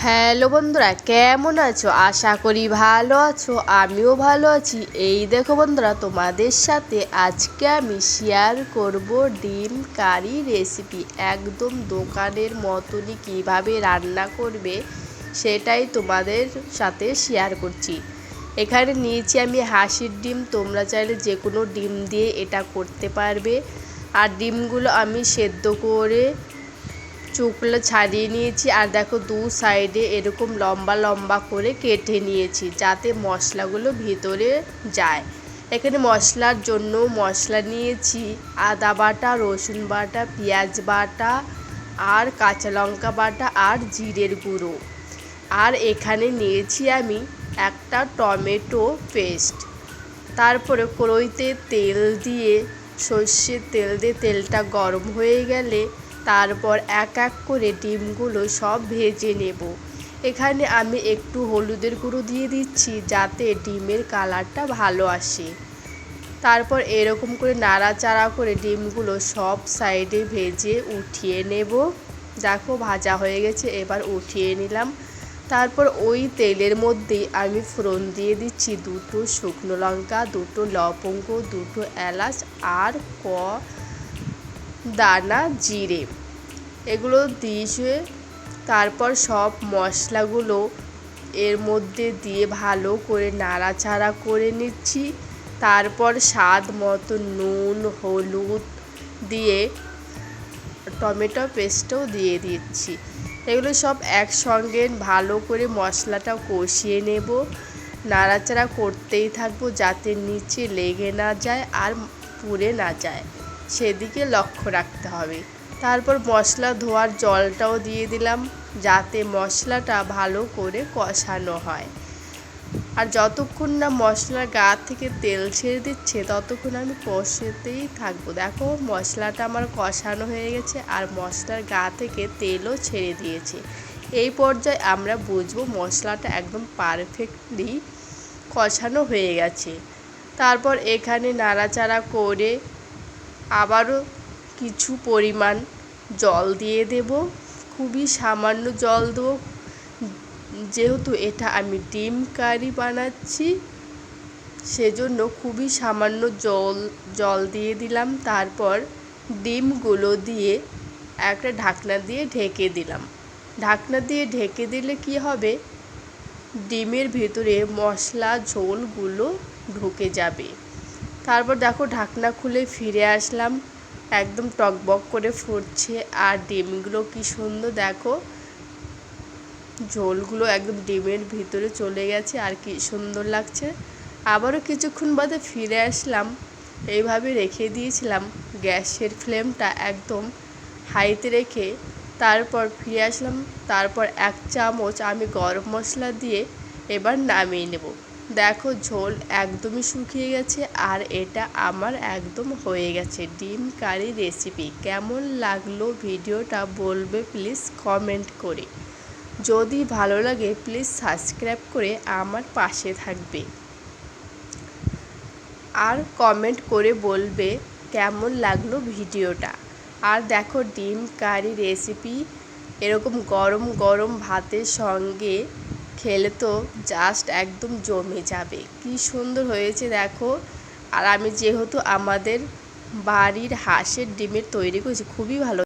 Hello বন্ধুরা, কেমন আছো? আশা করি ভালো আছো। আমিও ভালো আছি। এই দেখো বন্ধুরা, তোমাদের সাথে আজকে আমি শেয়ার করব ডিম কারি রেসিপি। একদম দোকানের মতনই কিভাবে রান্না করবে সেটাই তোমাদের সাথে শেয়ার করছি। এখানে নিয়েছি আমি হাঁসের ডিম। তোমরা চাইলে যে কোনো ডিম দিয়ে এটা করতে পারবে। আর ডিমগুলো আমি সেদ্ধ করে চোখগুলো ছাড়িয়ে নিয়েছি। আর দেখো দু সাইডে এরকম লম্বা লম্বা করে কেটে নিয়েছি যাতে মশলাগুলো ভিতরে যায়। এখানে মশলার জন্য মশলা নিয়েছি আদা বাটা, রসুন বাটা, পেঁয়াজ বাটা, আর কাঁচা লঙ্কা বাটা, আর জিরের গুঁড়ো। আর এখানে নিয়েছি আমি একটা টমেটো পেস্ট। তারপরে কড়াইতে তেল দিয়ে, সর্ষের তেল দিয়ে তেলটা গরম হয়ে গেলে তারপর এক এক করে ডিমগুলো সব ভেজে নেব। এখানে আমি একটু হলুদের গুঁড়ো দিয়ে দিচ্ছি যাতে ডিমের কালারটা ভালো আসে। তারপর এরকম করে নাড়াচাড়া করে ডিমগুলো সব সাইডে ভেজে উঠিয়ে নেব। দেখো ভাজা হয়ে গেছে, এবার উঠিয়ে নিলাম। তারপর ওই তেলের মধ্যেই আমি ফোড়ন দিয়ে দিচ্ছি দুটো শুকনো লঙ্কা, দুটো লবঙ্গ, দুটো এলাচ, আর দানা জিরে। এগুলো দিয়ে তারপর সব মশলাগুলো এর মধ্যে দিয়ে ভালো করে নাড়াচাড়া করে নিচ্ছি। তারপর স্বাদ মতো নুন, হলুদ দিয়ে টমেটো পেস্টও দিয়ে দিচ্ছি। এগুলো সব একসঙ্গে ভালো করে মশলাটা কষিয়ে নেব। নাড়াচাড়া করতেই থাকবো যাতে নিচে লেগে না যায় আর পুড়ে না যায়, সেদিকে লক্ষ্য রাখতে হবে। তারপর মশলা ধোয়ার জলটাও দিয়ে দিলাম যাতে মশলাটা ভালো করে কষানো হয়। আর যতক্ষণ না মশলার গা থেকে তেল ছেড়ে দিচ্ছে ততক্ষণ আমি কষাতেই থাকবো। দেখো মশলাটা আমার কষানো হয়ে গেছে আর মশলার গা থেকে তেলও ছেড়ে দিয়েছে। এই পর্যায়ে আমরা বুঝবো মশলাটা একদম পারফেক্টলি কষানো হয়ে গেছে। তারপর এখানে নাড়াচাড়া করে আবারও কিছু পরিমাণ জল দিয়ে দেব। খুবই সামান্য জল দেবো, যেহেতু এটা আমি ডিম কারি বানাচ্ছি সেজন্য খুবই সামান্য জল দিয়ে দিলাম। তারপর ডিমগুলো দিয়ে একটা ঢাকনা দিয়ে ঢেকে দিলাম। ঢাকনা দিয়ে ঢেকে দিলে কি হবে, ডিমের ভেতরে মশলা ঝোলগুলো ঢুকে যাবে। তারপর দেখো ঢাকনা খুলে ফিরে আসলাম, একদম টকবক করে ফুটছে আর ডিমগুলো কি সুন্দর, দেখো ঝোলগুলো একদম ডিমের ভিতরে চলে গেছে আর কি সুন্দর লাগছে। আবারও কিছুক্ষণ বাদে ফিরে আসলাম, এইভাবে রেখে দিয়েছিলাম গ্যাসের ফ্লেমটা একদম হাইতে রেখে। তারপর ফিরে আসলাম, তারপর 1 চামচ আমি গরম মশলা দিয়ে এবার নামিয়ে নেব। দেখো ঝোল একদমই শুকিয়ে গেছে আর এটা আমার একদম হয়ে গেছে ডিম কারি রেসিপি। কেমন লাগলো ভিডিওটা বলবে প্লিজ কমেন্ট করে। যদি ভালো লাগে প্লিজ সাবস্ক্রাইব করে আমার পাশে থাকবে আর কমেন্ট করে বলবে কেমন লাগলো ভিডিওটা। আর দেখো ডিম কারি রেসিপি এরকম গরম গরম ভাতের সঙ্গে খেলে তো জাস্ট একদম জমে যাবে। কি সুন্দর হয়েছে দেখো। আর আমি যেহেতু আমাদের বাড়ির হাঁসের ডিমের তৈরি করেছি, খুবই ভালো।